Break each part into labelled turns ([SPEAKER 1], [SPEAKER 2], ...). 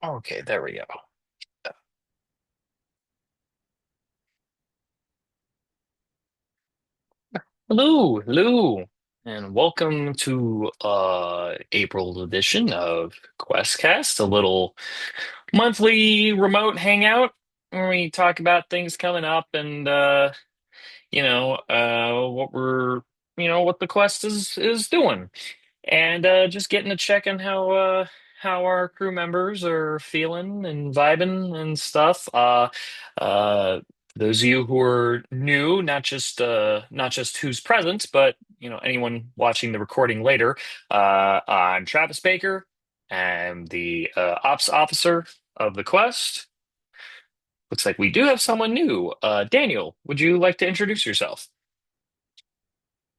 [SPEAKER 1] Okay, there we go. Hello, and welcome to April edition of QuestCast, a little monthly remote hangout where we talk about things coming up and what we're what the quest is doing. And just getting to check on how our crew members are feeling and vibing and stuff. Uh, those of you who are new, not just who's present, but anyone watching the recording later. I'm Travis Baker. I'm the ops officer of the quest. Looks like we do have someone new. Daniel, would you like to introduce yourself?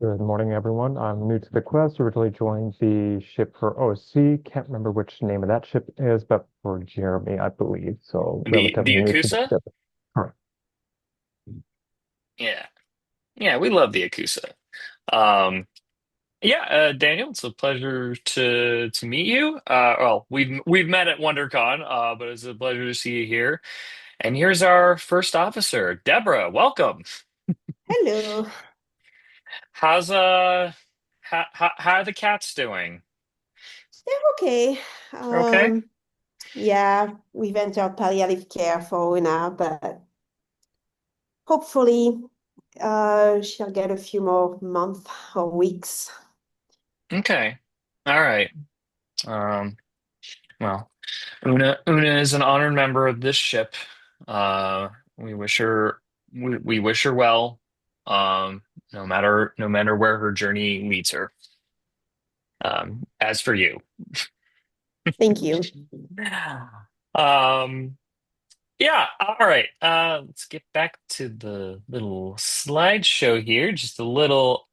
[SPEAKER 2] Good morning, everyone. I'm new to the quest. Originally joined the ship for OC. Can't remember which name of that ship is, but for Jeremy, I believe. So
[SPEAKER 1] The
[SPEAKER 2] relatively new to the
[SPEAKER 1] Akusa?
[SPEAKER 2] ship. Correct.
[SPEAKER 1] Yeah. Yeah, we love the Akusa. Um, yeah, Daniel, it's a pleasure to meet you. Well, we've met at WonderCon, but it's a pleasure to see you here. And here's our first officer, Deborah. Welcome.
[SPEAKER 3] Hello.
[SPEAKER 1] How's how are the cats doing?
[SPEAKER 3] They're okay.
[SPEAKER 1] Okay.
[SPEAKER 3] Yeah, we've entered palliative care for Una, but hopefully she'll get a few more months or weeks.
[SPEAKER 1] Okay. All right. Um, well, Una is an honored member of this ship. Uh, we wish her we wish her well. No matter where her journey leads her. As for you.
[SPEAKER 3] Thank you.
[SPEAKER 1] Um, yeah, all right. Let's get back to the little slideshow here. Just a little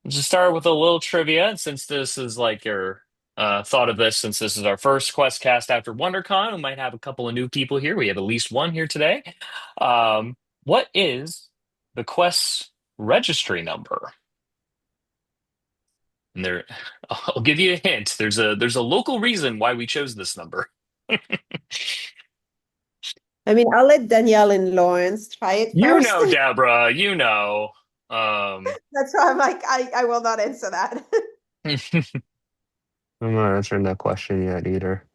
[SPEAKER 1] just start with a little trivia. And since this is like your thought of this, since this is our first QuestCast after WonderCon, we might have a couple of new people here. We have at least one here today. What is the Quest's registry number? And there, I'll give you a hint. There's a local reason why we chose this number.
[SPEAKER 3] I mean, I'll let Danielle and Lawrence try it
[SPEAKER 1] You
[SPEAKER 3] first.
[SPEAKER 1] know, Deborah, you know. Um,
[SPEAKER 3] That's why I'm like, I will not answer that.
[SPEAKER 4] I'm not answering that question yet either.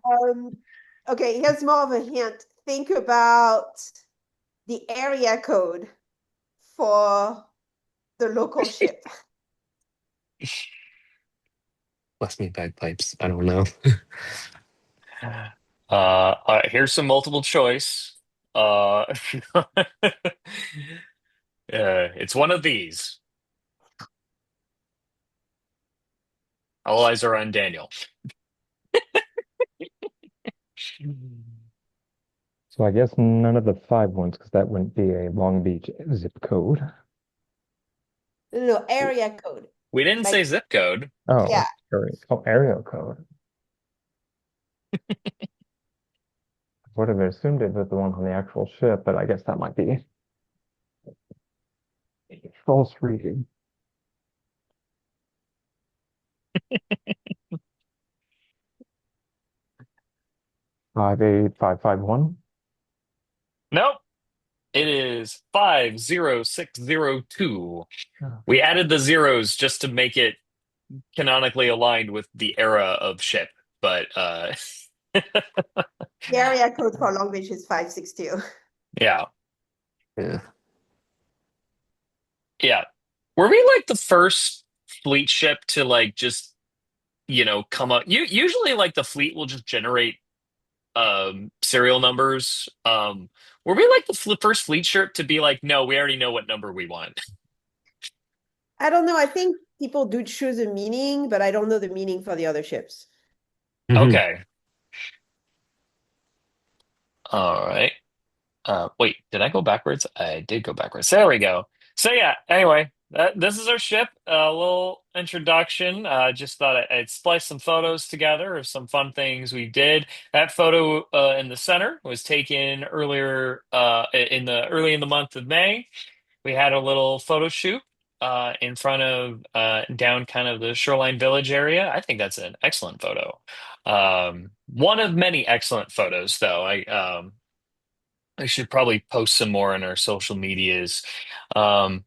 [SPEAKER 3] Um, okay, here's more of a hint. Think about the area code for the local ship.
[SPEAKER 4] Bless me, bagpipes. I don't know.
[SPEAKER 1] here's some multiple choice. Uh, it's one of these. All eyes are on Daniel.
[SPEAKER 2] So I guess none of the five ones, because that wouldn't be a Long Beach zip code.
[SPEAKER 3] No, area code.
[SPEAKER 1] We didn't say
[SPEAKER 3] Like,
[SPEAKER 1] zip code.
[SPEAKER 3] yeah.
[SPEAKER 2] Oh, sorry. Oh, area code. Would have assumed it was the one on the actual ship, but I guess that might be a false reading. 58551.
[SPEAKER 1] Nope. It is 50602.
[SPEAKER 2] Oh,
[SPEAKER 1] We added the zeros just to make it canonically aligned with the era of ship, but
[SPEAKER 3] The area code for Long Beach is 562.
[SPEAKER 1] yeah.
[SPEAKER 4] Yeah.
[SPEAKER 1] Yeah. Were we like the first fleet ship to like just, come up? Usually like the fleet will just generate serial numbers. Were we like the first fleet ship to be like, no, we already know what number we want?
[SPEAKER 3] I don't know. I think people do choose a meaning, but I don't know the meaning for the other ships.
[SPEAKER 1] Okay. All right. Wait, did I go backwards? I did go backwards. There we go. So yeah, anyway, this is our ship. A little introduction. Just thought I'd splice some photos together of some fun things we did. That photo in the center was taken earlier early in the month of May. We had a little photo shoot in front of down kind of the Shoreline Village area. I think that's an excellent photo. One of many excellent photos, though. I should probably post some more in our social medias. Um,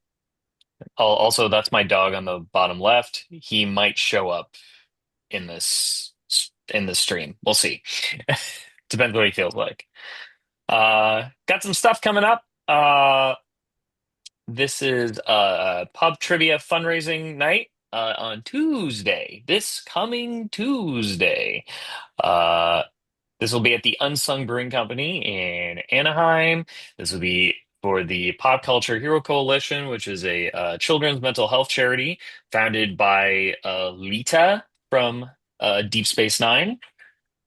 [SPEAKER 1] Also, that's my dog on the bottom left. He might show up in this stream. We'll see. Depends what he feels like. Got some stuff coming up. This is pub trivia fundraising night on Tuesday, this coming Tuesday. Uh, this will be at the Unsung Brewing Company in Anaheim. This will be for the Pop Culture Hero Coalition, which is a children's mental health charity founded by Lita from Deep Space Nine.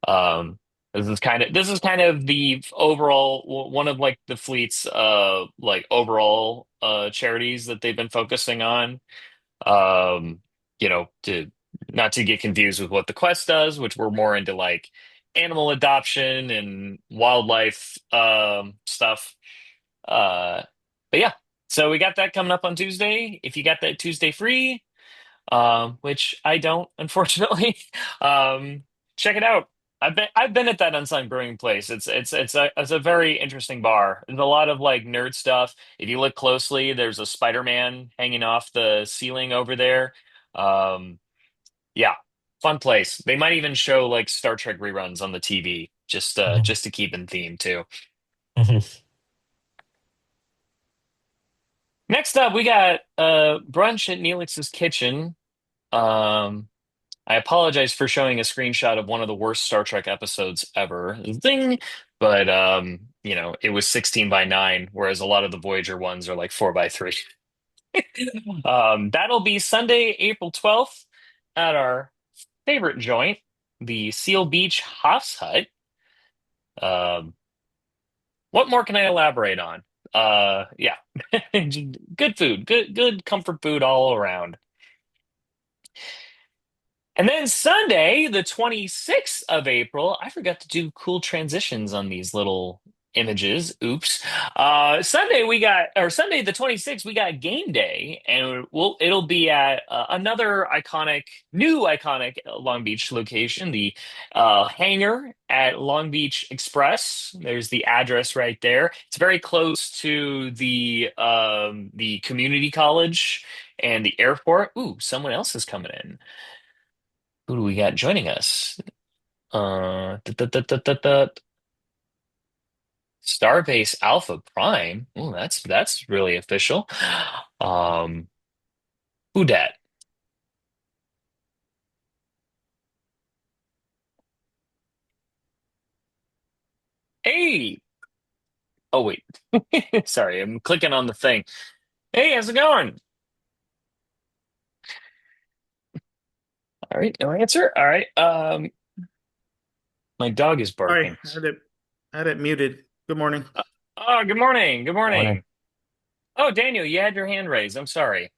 [SPEAKER 1] Um, this is kind of the overall one of like the fleet's like overall charities that they've been focusing on. Um, to not to get confused with what the Quest does, which we're more into like animal adoption and wildlife stuff. Uh, but yeah, so we got that coming up on Tuesday. If you got that Tuesday free, which I don't, unfortunately. Um, Check it out. I've been at that Unsung Brewing place. It's a very interesting bar. There's a lot of like nerd stuff. If you look closely, there's a Spider-Man hanging off the ceiling over there. Um, yeah, fun place. They might even show like Star Trek reruns on the TV
[SPEAKER 4] Mhm.
[SPEAKER 1] just to keep in theme too.
[SPEAKER 4] Mhm.
[SPEAKER 1] Next up, we got brunch at Neelix's Kitchen. Um, I apologize for showing a screenshot of one of the worst Star Trek episodes ever. Zing! But it was 16 by 9, whereas a lot of the Voyager ones are like 4 by 3. That'll be Sunday, April 12th at our favorite joint, the Seal Beach House Hut. Um, what more can I elaborate on? Yeah. Good food, good comfort food all around. And then Sunday, the 26th of April, I forgot to do cool transitions on these little images. Oops. Sunday the 26th, we got game day, and it'll be at another new iconic Long Beach location, the hangar at Long Beach Express. There's the address right there. It's very close to the community college and the airport. Ooh, someone else is coming in. Who do we got joining us? Uh, da, da, da, da, da, da. Starbase Alpha Prime. Oh, that's really official. Um, who dat? Hey. Oh wait. Sorry, I'm clicking on the thing. Hey, how's it going? All right, no answer. All right. My dog is
[SPEAKER 5] Sorry,
[SPEAKER 1] barking.
[SPEAKER 5] I had it muted. Good morning.
[SPEAKER 1] Oh, good morning. Good
[SPEAKER 2] Morning.
[SPEAKER 1] morning. Oh, Daniel, you had your hand raised. I'm sorry.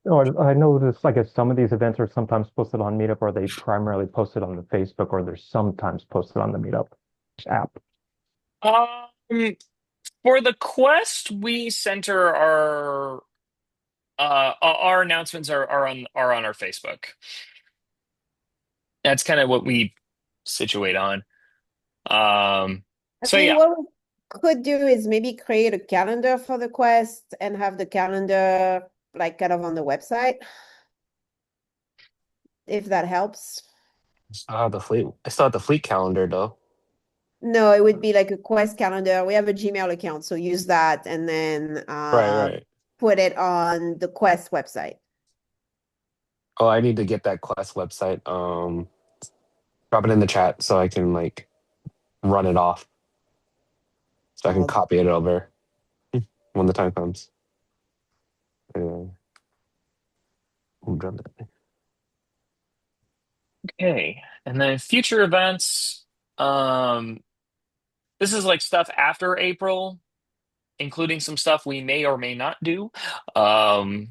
[SPEAKER 2] No, I noticed, I guess some of these events are sometimes posted on Meetup, or they primarily posted on the Facebook, or they're sometimes posted on the Meetup app.
[SPEAKER 1] Um, for the quest, we center our announcements are on our Facebook. That's kind of what we situate on.
[SPEAKER 3] I
[SPEAKER 1] So
[SPEAKER 3] think
[SPEAKER 1] yeah.
[SPEAKER 3] what we could do is maybe create a calendar for the quest and have the calendar like kind of on the website, if that helps.
[SPEAKER 4] I still have the fleet calendar though.
[SPEAKER 3] No, it would be like a quest calendar. We have a Gmail account, so use that and then
[SPEAKER 4] Right, right.
[SPEAKER 3] put it on the quest website.
[SPEAKER 4] Oh, I need to get that Quest website. Drop it in the chat so I can like run it off, so I can
[SPEAKER 3] I'll
[SPEAKER 4] copy it over when the time comes. Yeah. Who done that?
[SPEAKER 1] Okay. And then future events. Um, this is like stuff after April, including some stuff we may or may not do. Um,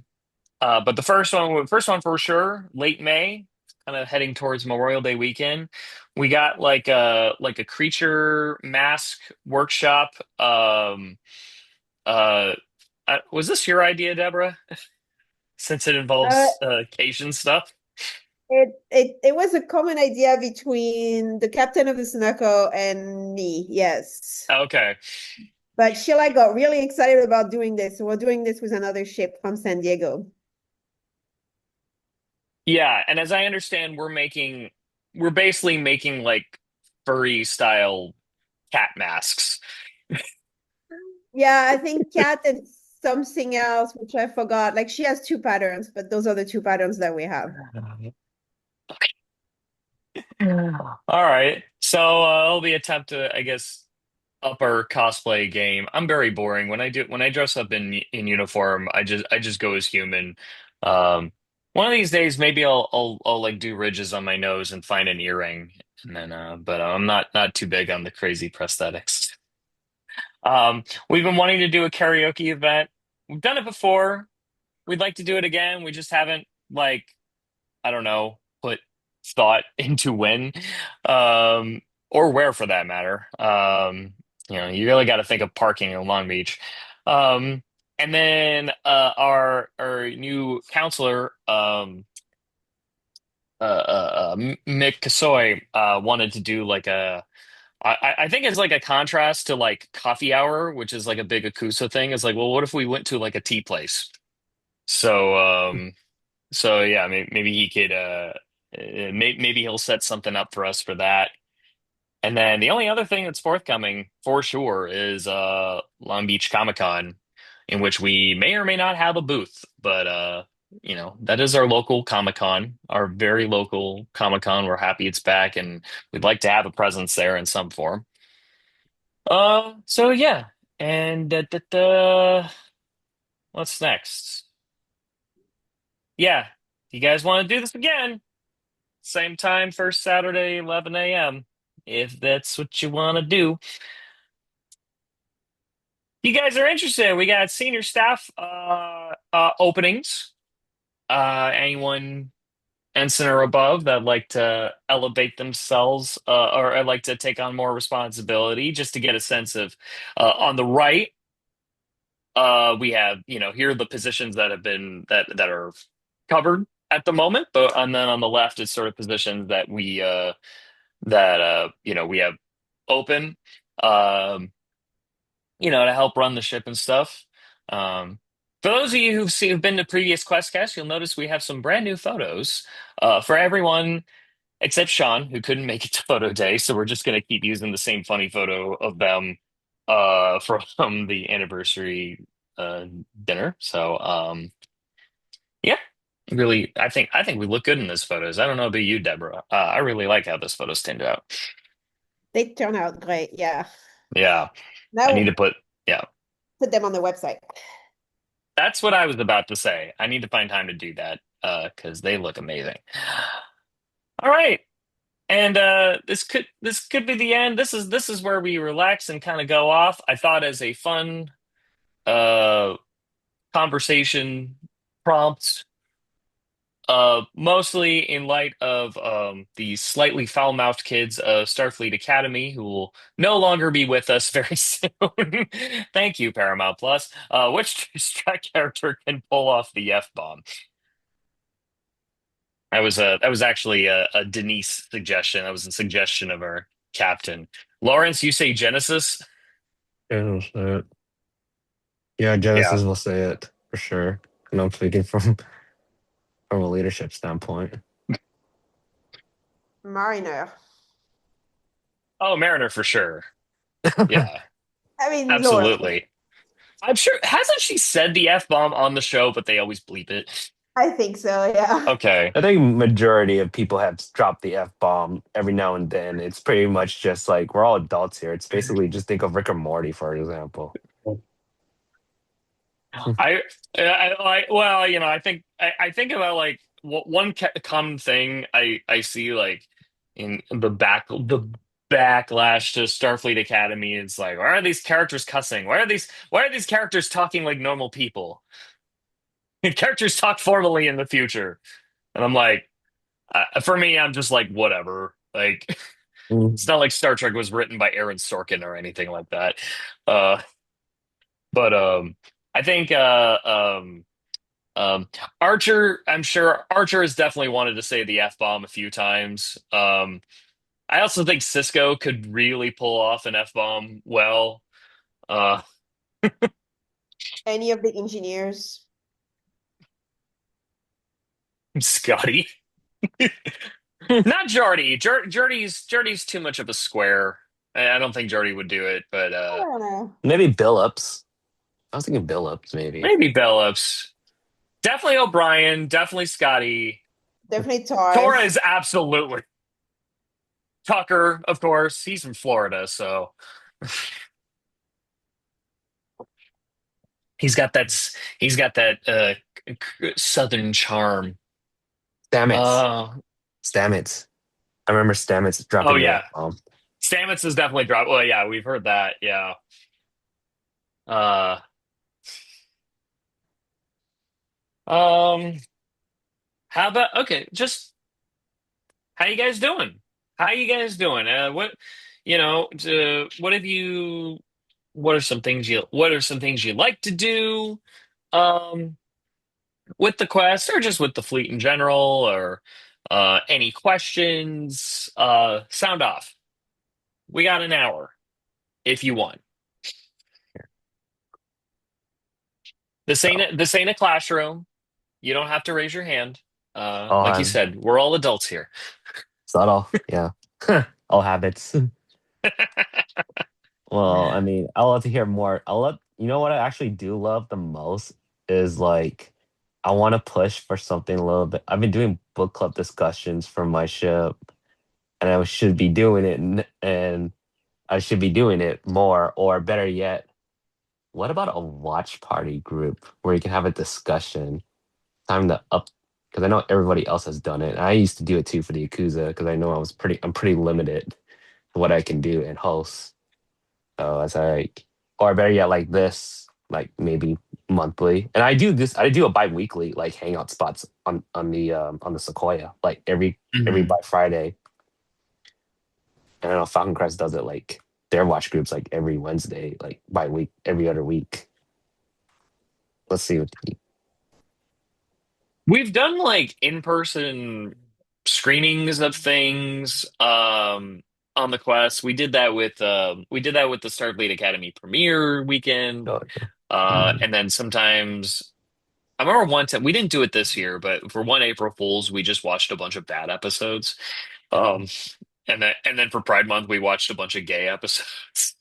[SPEAKER 1] but the first one for sure, late May, kind of heading towards Memorial Day weekend. We got like a creature mask workshop. Uh, was this your idea, Deborah? since it
[SPEAKER 3] Uh,
[SPEAKER 1] involves Cajun stuff.
[SPEAKER 3] it was a common idea between the captain of the Sunoco and me, yes.
[SPEAKER 1] Okay.
[SPEAKER 3] But Sheila got really excited about doing this. So we're doing this with another ship from San Diego.
[SPEAKER 1] Yeah, and as I understand, we're basically making like furry style cat masks.
[SPEAKER 3] Yeah, I think Kat and something else, which I forgot. Like she has two patterns, but those are the two patterns that we have.
[SPEAKER 1] All right. So it'll be attempt to, I guess, up our cosplay game. I'm very boring. When I dress up in uniform, I just go as human. Um one of these days maybe I'll like do ridges on my nose and find an earring and then but I'm not too big on the crazy prosthetics. We've been wanting to do a karaoke event. We've done it before. We'd like to do it again. We just haven't like I don't know, put thought into when, um, or where for that matter. You really got to think of parking in Long Beach. Um, and then our new counselor, Mick Kasoy, wanted to do like I think it's like a contrast to like coffee hour, which is like a big Akusa thing. It's like, well, what if we went to like a tea place? So, so yeah, maybe he could maybe he'll set something up for us for that. And then the only other thing that's forthcoming for sure is Long Beach Comic Con, in which we may or may not have a booth, but that is our local Comic Con, our very local Comic Con. We're happy it's back and we'd like to have a presence there in some form. So yeah. And what's next? Yeah. You guys want to do this again? Same time, first Saturday, 11 a.m. If that's what you want to do. You guys are interested. We got senior staff openings. Anyone ensign or above that like to elevate themselves or like to take on more responsibility just to get a sense of on the right, we have, here are the positions that have been that are covered at the moment, but and then on the left is sort of positions that we have open, um, to help run the ship and stuff. For those of you who've been to previous QuestCast, you'll notice we have some brand new photos for everyone except Sean, who couldn't make it to photo day. So we're just going to keep using the same funny photo of them from the anniversary uh, dinner. So yeah, really, I think we look good in those photos. I don't know about you, Deborah. I really like how those photos turned out.
[SPEAKER 3] They turn out great. Yeah.
[SPEAKER 1] Yeah, I need to
[SPEAKER 3] Now
[SPEAKER 1] put. Yeah,
[SPEAKER 3] put them on the website.
[SPEAKER 1] that's what I was about to say. I need to find time to do that because they look amazing. All right. And this could be the end. This is where we relax and kind of go off. I thought as a fun uh conversation prompt, mostly in light of the slightly foul-mouthed kids of Starfleet Academy who will no longer be with us very soon. Thank you, Paramount Plus. Which Trek character can pull off the F-bomb? That was actually a Denise suggestion. That was a suggestion of our captain. Lawrence, you say Genesis?
[SPEAKER 4] Yeah, yeah,
[SPEAKER 1] Yeah.
[SPEAKER 4] Genesis will say it for sure. And I'm thinking from a leadership standpoint.
[SPEAKER 3] Mariner.
[SPEAKER 1] Oh, Mariner for sure. Yeah,
[SPEAKER 3] I mean, Laura.
[SPEAKER 1] absolutely. I'm sure hasn't she said the F bomb on the show, but they always bleep it.
[SPEAKER 3] I think so. Yeah.
[SPEAKER 1] Okay.
[SPEAKER 4] I think majority of people have dropped the F bomb every now and then. It's pretty much just like we're all adults here. It's basically just think of Rick and Morty, for example.
[SPEAKER 1] I, I like well, I think about like one common thing I see like in the backlash to Starfleet Academy is like, why are these characters cussing? Why are these characters talking like normal people? Characters talk formally in the future, and I'm like, for me, I'm just like whatever. Like, it's
[SPEAKER 4] Mhm.
[SPEAKER 1] not like Star Trek was written by Aaron Sorkin or anything like that. Uh, but I think Um, Archer, I'm sure Archer has definitely wanted to say the F-bomb a few times. I also think Cisco could really pull off an F-bomb well. Uh,
[SPEAKER 3] Any of the engineers.
[SPEAKER 1] Scotty. Not Jardy. Jardy's too much of a square. I don't think Jardy would do it, but
[SPEAKER 3] I don't know.
[SPEAKER 4] Maybe Billups. I was thinking Billups, maybe.
[SPEAKER 1] maybe Bellops. Definitely O'Brien. Definitely Scotty.
[SPEAKER 3] Definitely Torres.
[SPEAKER 1] Torres, absolutely. Tucker, of course. He's from Florida, so he's got that southern charm.
[SPEAKER 4] Stamets.
[SPEAKER 1] Uh
[SPEAKER 4] Stamets. I remember Stamets
[SPEAKER 1] oh
[SPEAKER 4] dropping the
[SPEAKER 1] yeah.
[SPEAKER 4] F-bomb.
[SPEAKER 1] Stamets is definitely dropped. Well, yeah, we've heard that. Yeah. Uh um how about okay, just how you guys doing? How you guys doing? What have you what are some things you like to do um with the quest or just with the fleet in general or any questions? Sound off. We got an hour if you want.
[SPEAKER 4] So,
[SPEAKER 1] This ain't a classroom. You don't have to raise your hand.
[SPEAKER 4] all
[SPEAKER 1] Like you
[SPEAKER 4] have
[SPEAKER 1] said, we're all adults here.
[SPEAKER 4] subtle. Yeah. All habits. Well, I mean, I love to hear more. You know what I actually do love the most is like, I want to push for something a little bit. I've been doing book club discussions for my ship, and I should be doing it, and I should be doing it more, or better yet, what about a watch party group where you can have a discussion? Time to up, because I know everybody else has done it. And I used to do it too for the Yakuza because I know I'm pretty limited to what I can do and host. So it's like, or better yet, like this, like maybe monthly. And I do this. I do a bi-weekly like hangout spots on the Sequoia, like every
[SPEAKER 1] Mhm.
[SPEAKER 4] by Friday. And I know Falcon Crest does it like their watch groups like every Wednesday, like by week, every other week. Let's see what
[SPEAKER 1] We've done like in-person screenings of things on the quest. We did that with the Starfleet Academy premiere weekend.
[SPEAKER 4] the
[SPEAKER 1] And then sometimes I remember one time we didn't do it this year, but for one April Fools, we just watched a bunch of bad episodes. Um and then for Pride Month we watched a bunch of gay episodes.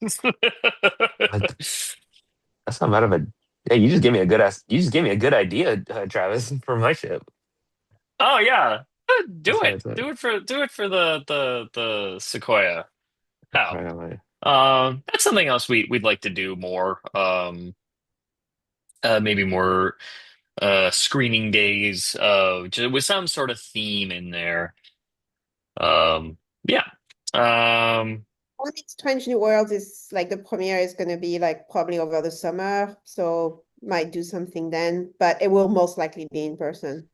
[SPEAKER 4] That's not bad of a. Yeah, you just gave me a good ass. You just gave me a good idea, Travis, for my ship.
[SPEAKER 1] Oh yeah.
[SPEAKER 4] That's right. That's
[SPEAKER 1] Do it for the Sequoia.
[SPEAKER 4] right on my.
[SPEAKER 1] That's something else we'd like to do more. Maybe more screening days with some sort of theme in there. Yeah. Um,
[SPEAKER 3] One Strange New Worlds is like the premiere is going to be like probably over the summer, so might do something then, but it will most likely be in person.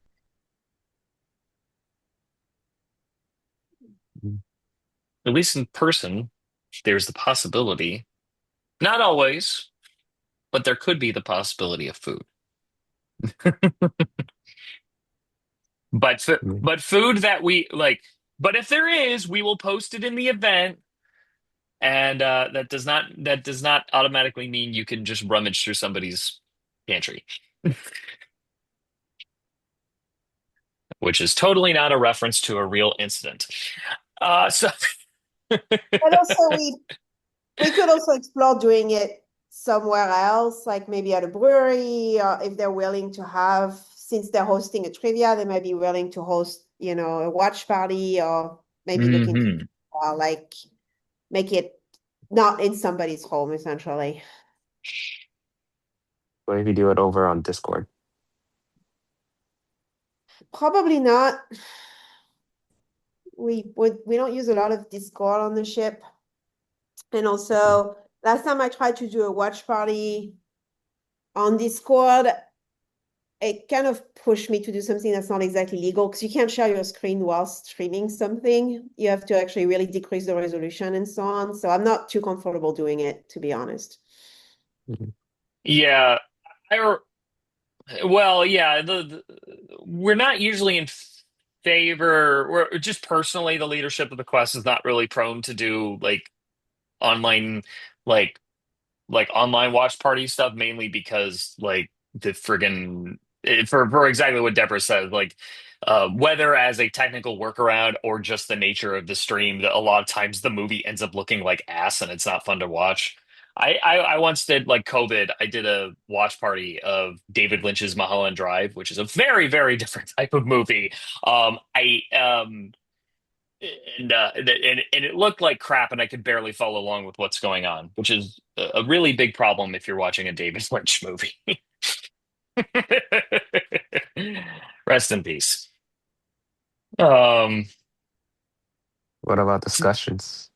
[SPEAKER 1] at least in person, there's the possibility. Not always, but there could be the possibility of food. But food that we like. But if there is, we will post it in the event, and that does not automatically mean you can just rummage through somebody's pantry, which is totally not a reference to a real incident. So
[SPEAKER 3] But also we could also explore doing it somewhere else, like maybe at a brewery, or if they're willing to have, since they're hosting a trivia, they might be willing to host, a watch party, or maybe look into
[SPEAKER 1] Mhm.
[SPEAKER 3] like make it not in somebody's home, essentially.
[SPEAKER 4] What if you do it over on Discord?
[SPEAKER 3] Probably not. We don't use a lot of Discord on the ship. And also, last time I tried to do a watch party on Discord, it kind of pushed me to do something that's not exactly legal because you can't share your screen while streaming something. You have to actually really decrease the resolution and so on. So I'm not too comfortable doing it, to be honest.
[SPEAKER 4] Mhm.
[SPEAKER 1] Yeah, I Well, yeah, we're not usually in favor. We're just personally, the leadership of the Quest is not really prone to do like online, like online watch party stuff, mainly because like the friggin' for exactly what Deborah said, like whether as a technical workaround or just the nature of the stream, that a lot of times the movie ends up looking like ass and it's not fun to watch. I once did like COVID. I did a watch party of David Lynch's Mulholland Drive, which is a very, very different type of movie. I and it looked like crap, and I could barely follow along with what's going on, which is a really big problem if you're watching a David Lynch movie. Rest in peace. Um,
[SPEAKER 4] What about discussions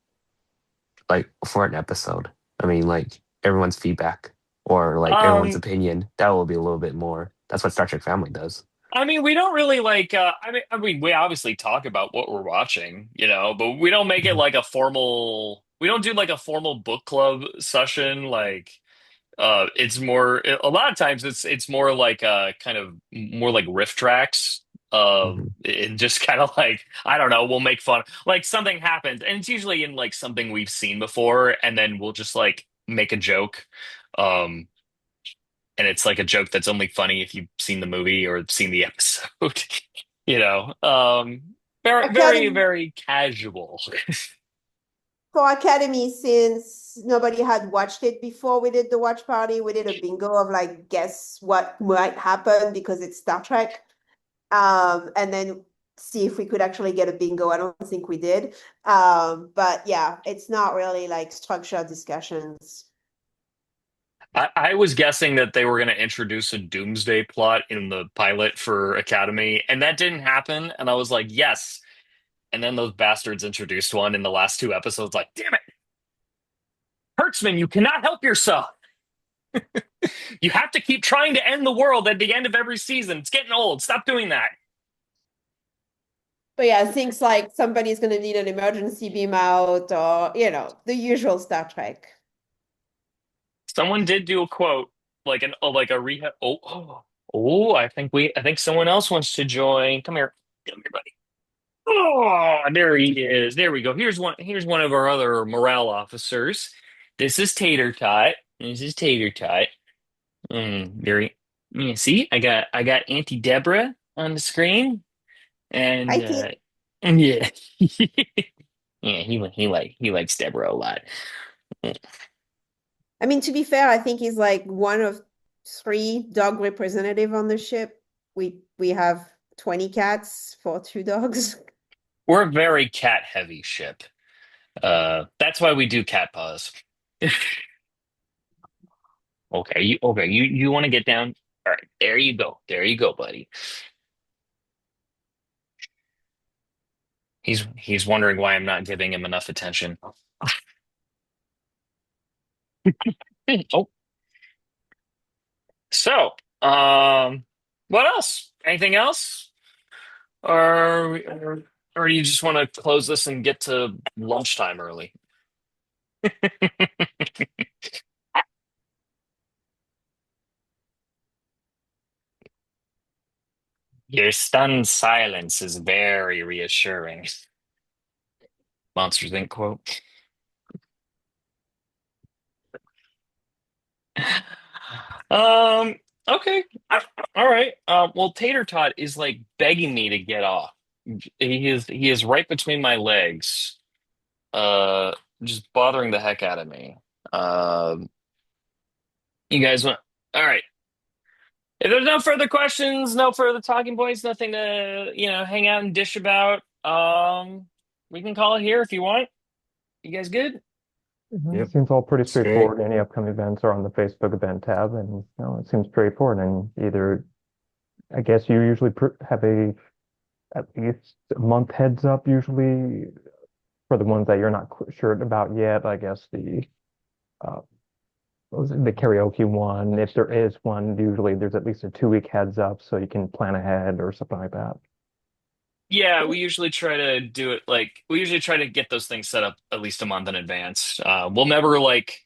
[SPEAKER 4] like for an episode? I mean, like everyone's feedback or like everyone's
[SPEAKER 1] um,
[SPEAKER 4] opinion. That will be a little bit more. That's what Star Trek Family does.
[SPEAKER 1] I mean, we don't really like. I mean, we obviously talk about what we're watching, but we don't make it
[SPEAKER 2] Mhm.
[SPEAKER 1] like a formal. We don't do like a formal book club session, like. It's more a lot of times it's more like kind of more like riff tracks.
[SPEAKER 4] Mhm.
[SPEAKER 1] And just kind of like I don't know, we'll make fun. Like something happens, and it's usually in like something we've seen before, and then we'll just like make a joke. Um, and it's like a joke that's only funny if you've seen the movie or seen the episode. You know, very, very,
[SPEAKER 3] Academy
[SPEAKER 1] very casual.
[SPEAKER 3] for Academy, since nobody had watched it before we did the watch party, we did a bingo of like guess what might happen because it's Star Trek. And then see if we could actually get a bingo. I don't think we did. But yeah, it's not really like structured discussions.
[SPEAKER 1] I was guessing that they were going to introduce a doomsday plot in the pilot for Academy, and that didn't happen. And I was like, yes. And then those bastards introduced one in the last two episodes. Like, damn it, Kurtzman, you cannot help yourself. You have to keep trying to end the world at the end of every season. It's getting old. Stop doing that.
[SPEAKER 3] But yeah, things like somebody's going to need an emergency beam out or, the usual Star Trek.
[SPEAKER 1] Someone did do a quote, like a rehab. Oh, I think someone else wants to join. Come here, buddy. Oh, there he is. There we go. Here's one of our other morale officers. This is Tater Tot. This is Tater Tot. Very. Yeah, see, I got Auntie Deborah on the screen,
[SPEAKER 3] I
[SPEAKER 1] and
[SPEAKER 3] think,
[SPEAKER 1] and yeah, yeah, he likes Deborah a lot.
[SPEAKER 3] I mean, to be fair, I think he's like one of three dog representative on the ship. We have 20 cats for two dogs.
[SPEAKER 1] We're a very cat heavy ship. That's why we do cat paws. Okay, you want to get down? All right, there you go, buddy. He's wondering why I'm not giving him enough attention. Oh, so what else? Anything else? Or do you just want to close this and get to lunchtime early? Your stunned silence is very reassuring. Monsters Inc. quote. Um, okay. All right. Well, Tater Tot is like begging me to get off. He is right between my legs. Uh, just bothering the heck out of me. Um, you guys want? All right. If there's no further questions, no further talking points, nothing to, hang out and dish about, we can call it here if you want. You guys good?
[SPEAKER 2] It
[SPEAKER 4] Yep.
[SPEAKER 2] seems all pretty
[SPEAKER 4] Straight.
[SPEAKER 2] straightforward. Any upcoming events are on the Facebook event tab, and it seems straightforward. And either, I guess you usually have at least a month heads up, usually for the ones that you're not sure about yet. I guess uh, what was it, the karaoke one, if there is one, usually there's at least a 2 week heads up, so you can plan ahead or something like that.
[SPEAKER 1] Yeah, we usually try to get those things set up at least a month in advance. We'll never like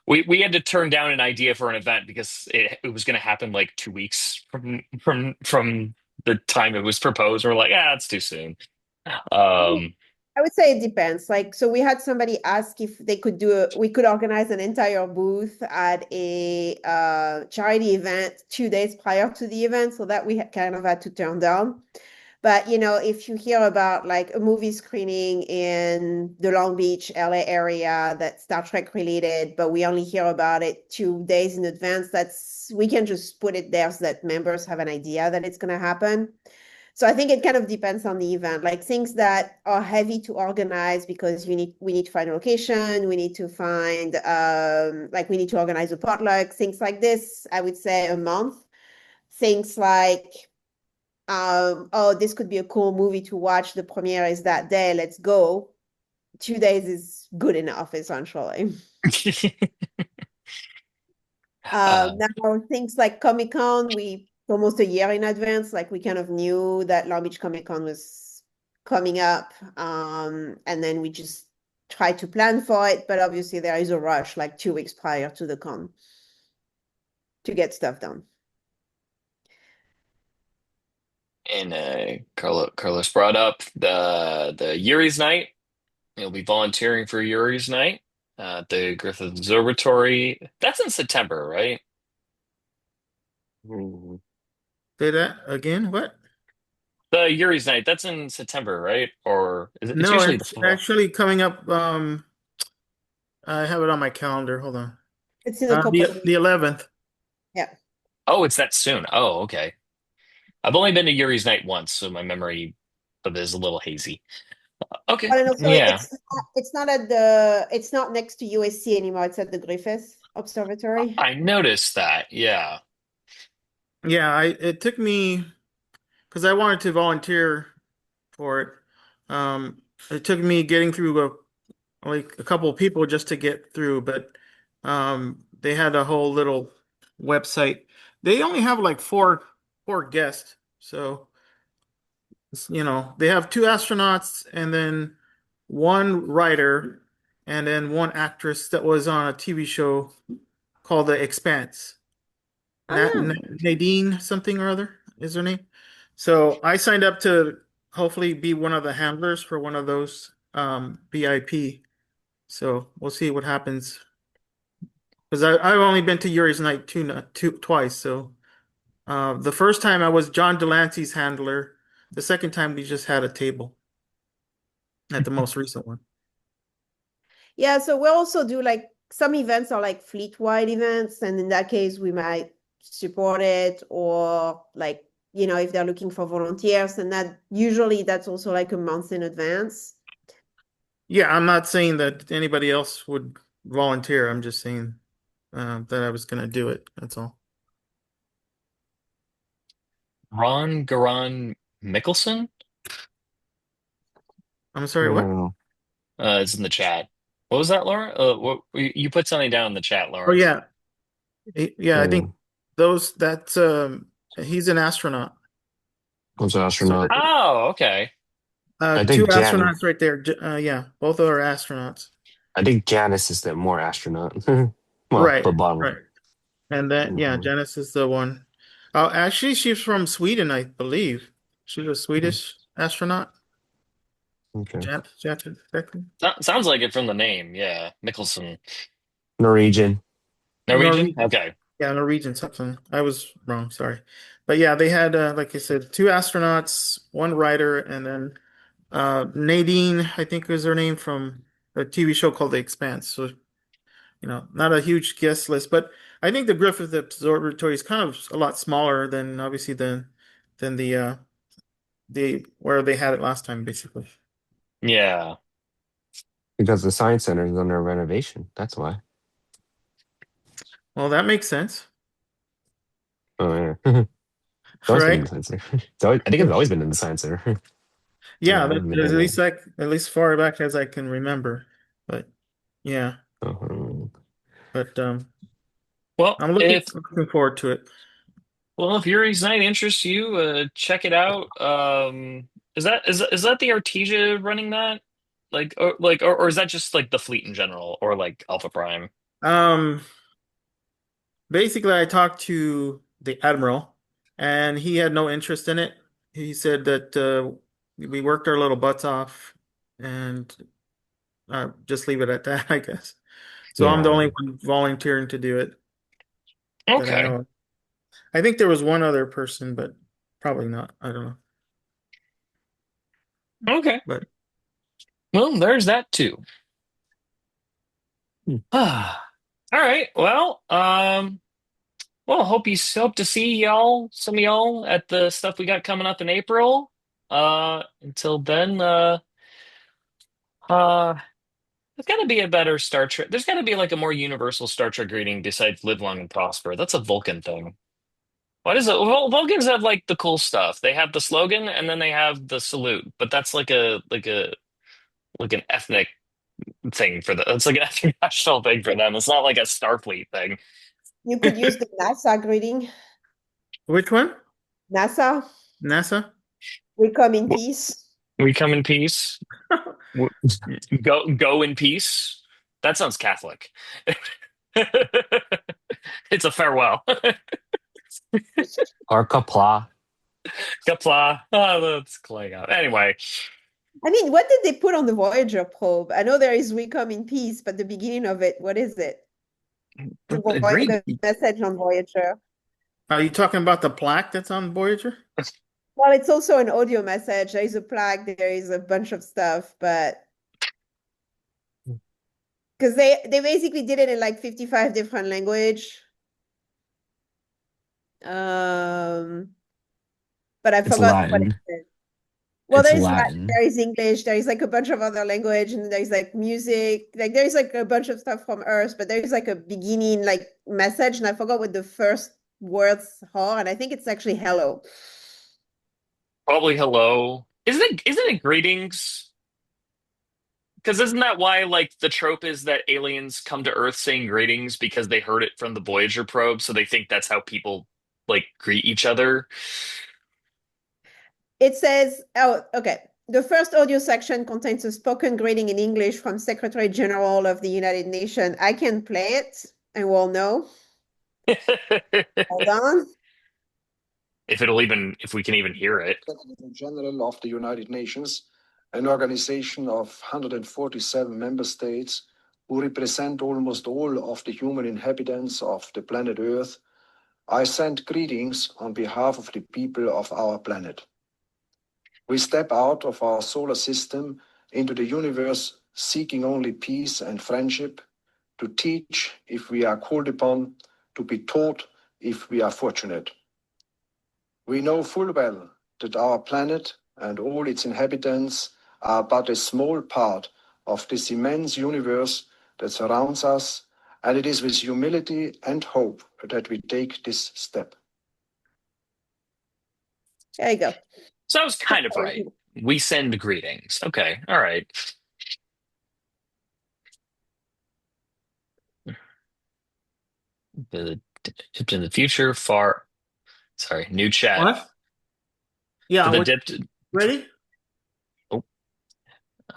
[SPEAKER 1] we had to turn down an idea for an event because it was going to happen like 2 weeks from the time it was proposed. We're like, ah, it's too soon. Um,
[SPEAKER 3] I would say it depends. Like, so we had somebody ask if they could we could organize an entire booth at a charity event 2 days prior to the event, so that we kind of had to turn down. But if you hear about like a movie screening in the Long Beach, LA area that's Star Trek related, but we only hear about it 2 days in advance, we can just put it there so that members have an idea that it's going to happen. So I think it kind of depends on the event, like things that are heavy to organize because we need to find a location, we need to find like we need to organize a potluck, things like this, I would say a month. Things like oh, this could be a cool movie to watch. The premiere is that day. Let's go. 2 days is good enough, essentially.
[SPEAKER 1] uh,
[SPEAKER 3] Now, things like Comic Con, we almost a year in advance, like we kind of knew that Long Beach Comic Con was coming up. And then we just tried to plan for it. But obviously, there is a rush like 2 weeks prior to the con to get stuff done.
[SPEAKER 1] and Carlos brought up the Yuri's night. He'll be volunteering for Yuri's night at the Griffith Observatory. That's in September, right? Ooh.
[SPEAKER 5] Say that again? What?
[SPEAKER 1] The Yuri's night, that's in September, right? Or it's
[SPEAKER 5] No,
[SPEAKER 1] usually the
[SPEAKER 5] it's
[SPEAKER 1] fall.
[SPEAKER 5] actually coming up. I have it on my calendar. Hold on.
[SPEAKER 3] It's in a couple of
[SPEAKER 5] The
[SPEAKER 3] weeks.
[SPEAKER 5] 11th.
[SPEAKER 3] Yeah.
[SPEAKER 1] Oh, it's that soon. Oh, okay. I've only been to Yuri's night once, so my memory of it is a little hazy.
[SPEAKER 3] I
[SPEAKER 1] Okay.
[SPEAKER 3] don't know. So
[SPEAKER 1] Yeah.
[SPEAKER 3] it's not next to USC anymore. It's at the Griffith Observatory.
[SPEAKER 1] I noticed that. Yeah.
[SPEAKER 5] Yeah, it took me because I wanted to volunteer for it. It took me getting through like a couple of people just to get through, but they had a whole little website. They only have like four guests, so they have two astronauts and then one writer and then one actress that was on a TV show called The Expanse.
[SPEAKER 3] Oh yeah.
[SPEAKER 5] Nadine something or other is her name. So I signed up to hopefully be one of the handlers for one of those VIP. So we'll see what happens. Because I've only been to Yuri's Night twice. So the first time I was John Delancey's handler. The second time we just had a table at the most recent one.
[SPEAKER 3] Yeah, so we'll also do like some events are like fleet-wide events, and in that case, we might support it or like, if they're looking for volunteers, and that's also like a month in advance.
[SPEAKER 5] Yeah, I'm not saying that anybody else would volunteer. I'm just saying that I was going to do it. That's all.
[SPEAKER 1] Ron Garan Mickelson
[SPEAKER 5] I'm sorry, what?
[SPEAKER 4] Oh,
[SPEAKER 1] is in the chat. What was that, Laura? What you put something down in the chat,
[SPEAKER 5] Oh
[SPEAKER 1] Lawrence?
[SPEAKER 5] yeah, yeah. I think
[SPEAKER 4] oh,
[SPEAKER 5] that's he's an astronaut.
[SPEAKER 4] was an
[SPEAKER 5] So
[SPEAKER 4] astronaut.
[SPEAKER 1] Oh, okay.
[SPEAKER 4] I
[SPEAKER 5] two
[SPEAKER 4] think
[SPEAKER 5] astronauts right there. Yeah, both are astronauts.
[SPEAKER 4] I think Janice is the more astronaut. Well,
[SPEAKER 5] Right,
[SPEAKER 4] but bottom.
[SPEAKER 5] right. And then yeah,
[SPEAKER 4] Mhm.
[SPEAKER 5] Janice is the one. Oh, actually, she's from Sweden, I believe. She's a Swedish astronaut.
[SPEAKER 4] Okay.
[SPEAKER 5] Jan,
[SPEAKER 1] Sounds like it from the name. Yeah, Mickelson.
[SPEAKER 4] Norwegian.
[SPEAKER 1] Norwegian?
[SPEAKER 5] Norwegian.
[SPEAKER 1] Okay.
[SPEAKER 5] Yeah, Norwegian something. I was wrong, sorry. But yeah, they had like I said, two astronauts, one writer, and then Nadine, I think is her name from a TV show called The Expanse. So, not a huge guest list, but I think the Griffith Observatory is kind of a lot smaller than obviously than the where they had it last time, basically.
[SPEAKER 1] Yeah.
[SPEAKER 4] Because the science center is under renovation. That's why.
[SPEAKER 5] Well, that makes sense,
[SPEAKER 4] Oh yeah. It's always been in
[SPEAKER 5] right?
[SPEAKER 4] the science center. I think it's always been in the science center. Yeah,
[SPEAKER 5] Yeah,
[SPEAKER 4] I haven't been
[SPEAKER 5] at
[SPEAKER 4] in there.
[SPEAKER 5] least at least far back as I can remember. But yeah,
[SPEAKER 4] Uh-huh.
[SPEAKER 5] but
[SPEAKER 1] Well,
[SPEAKER 5] I'm
[SPEAKER 1] if
[SPEAKER 5] looking forward to it.
[SPEAKER 1] if Yuri's Night interests you, check it out. Is that the Artesia running that? Or is that just like the fleet in general, or like Alpha Prime?
[SPEAKER 5] Um, Basically, I talked to the admiral, and he had no interest in it. He said that we worked our little butts off, and just leave it at that, I guess. So I'm the
[SPEAKER 4] Yeah.
[SPEAKER 5] only one volunteering to do it that I
[SPEAKER 1] Okay.
[SPEAKER 5] know of. I think there was one other person, but probably not. I don't know.
[SPEAKER 1] Okay.
[SPEAKER 5] But
[SPEAKER 1] Well, there's that too.
[SPEAKER 4] Hmm.
[SPEAKER 1] All right. Well, hope to see some of y'all at the stuff we got coming up in April. Until then, uh, there's got to be a better Star Trek. There's got to be like a more universal Star Trek greeting besides "Live long and prosper." That's a Vulcan thing. What is it? Vulcans have like the cool stuff. They have the slogan and then they have the salute, but that's like an ethnic thing for them. It's like an ethnic national thing for them. It's not like a Starfleet thing.
[SPEAKER 3] You could use the NASA greeting.
[SPEAKER 5] which one?
[SPEAKER 3] NASA,
[SPEAKER 5] NASA?
[SPEAKER 3] we come in peace.
[SPEAKER 1] We come in peace. W- Go in peace. That sounds Catholic. It's a farewell.
[SPEAKER 4] Or Kapla.
[SPEAKER 1] Kapla. Oh, that's Klingon. Anyway,
[SPEAKER 3] I mean, what did they put on the Voyager probe? I know there is "We come in peace," but the beginning of it, what is it?
[SPEAKER 1] agreed.
[SPEAKER 3] The message on Voyager.
[SPEAKER 5] Are you talking about the plaque that's on Voyager?
[SPEAKER 3] Well, it's also an audio message. There is a plaque, there is a bunch of stuff, but because they basically did it in like 55 different language. Um, but I
[SPEAKER 4] It's
[SPEAKER 3] forgot what it
[SPEAKER 4] Latin.
[SPEAKER 3] is. Well,
[SPEAKER 4] It's
[SPEAKER 3] there's Latin,
[SPEAKER 4] Latin.
[SPEAKER 3] there is English, there is like a bunch of other language, and there's like music, like there's like a bunch of stuff from Earth, but there's like a beginning like message, and I forgot what the first words are, and I think it's actually hello.
[SPEAKER 1] Probably hello. Isn't it greetings? Because isn't that why like the trope is that aliens come to Earth saying greetings because they heard it from the Voyager probe, so they think that's how people like greet each other?
[SPEAKER 3] It says, oh, okay. The first audio section contains a spoken greeting in English from Secretary General of the United Nations. I can play it and we'll know. Hold on.
[SPEAKER 1] If we can even hear it.
[SPEAKER 6] Secretary General of the United Nations, an organization of 147 member states who represent almost all of the human inhabitants of the planet Earth, I send greetings on behalf of the people of our planet. We step out of our solar system into the universe seeking only peace and friendship, to teach if we are called upon, to be taught if we are fortunate. We know full well that our planet and all its inhabitants are but a small part of this immense universe that surrounds us, and it is with humility and hope that we take this step.
[SPEAKER 3] There you go.
[SPEAKER 1] So I was kind of right. We send greetings. Okay, all right. The dipped in the future, far. Sorry, new chat.
[SPEAKER 5] What? Yeah,
[SPEAKER 1] For the
[SPEAKER 5] what,
[SPEAKER 1] dipped.
[SPEAKER 5] ready?
[SPEAKER 1] Oh,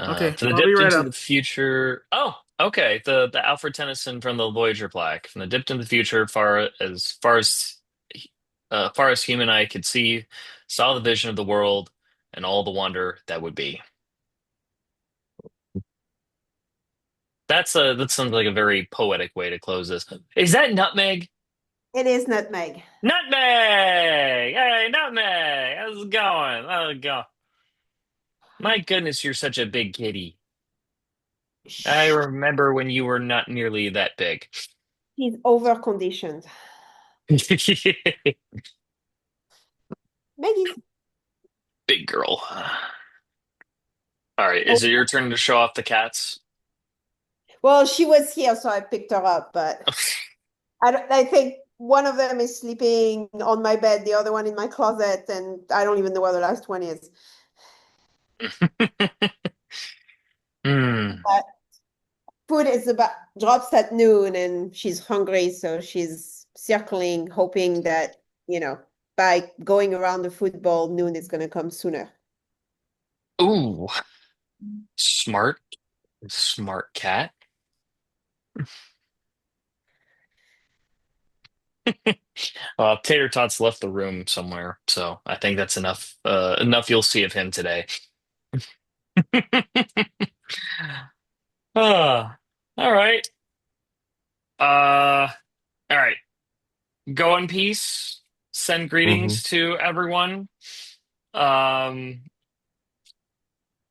[SPEAKER 5] Okay,
[SPEAKER 1] for the
[SPEAKER 5] I'll be
[SPEAKER 1] dipped
[SPEAKER 5] right
[SPEAKER 1] into
[SPEAKER 5] up.
[SPEAKER 1] the future. Oh, okay. The Alfred Tennyson from the Voyager plaque. From the dipped into the future, far as human eye could see, saw the vision of the world and all the wonder that would be. That sounds like a very poetic way to close this. Is that nutmeg?
[SPEAKER 3] It is nutmeg.
[SPEAKER 1] Nutmeg! Hey, nutmeg! How's it going? How's it go? My goodness, you're such a big kitty. I
[SPEAKER 3] Shh.
[SPEAKER 1] remember when you were not nearly that big.
[SPEAKER 3] He's over conditioned. Maggie.
[SPEAKER 1] Big girl. All right,
[SPEAKER 3] Oh,
[SPEAKER 1] is it your turn to show off the cats?
[SPEAKER 3] well, she was here, so I picked her up, but I think one of them is sleeping on my bed, the other one in my closet, and I don't even know where the last one is.
[SPEAKER 1] Hmm.
[SPEAKER 3] But food is about drops at noon, and she's hungry, so she's circling, hoping that, by going around the food bowl, noon is going to come sooner.
[SPEAKER 1] Ooh, smart, smart cat. Tater Tots left the room somewhere, so I think that's enough. Enough you'll see of him today. All right. All right. Go in peace. Send
[SPEAKER 4] Hmm.
[SPEAKER 1] greetings to everyone. Um,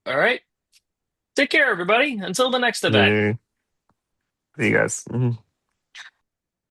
[SPEAKER 1] all right. Take care, everybody. Until the next event.
[SPEAKER 4] Later. See you guys. Mhm.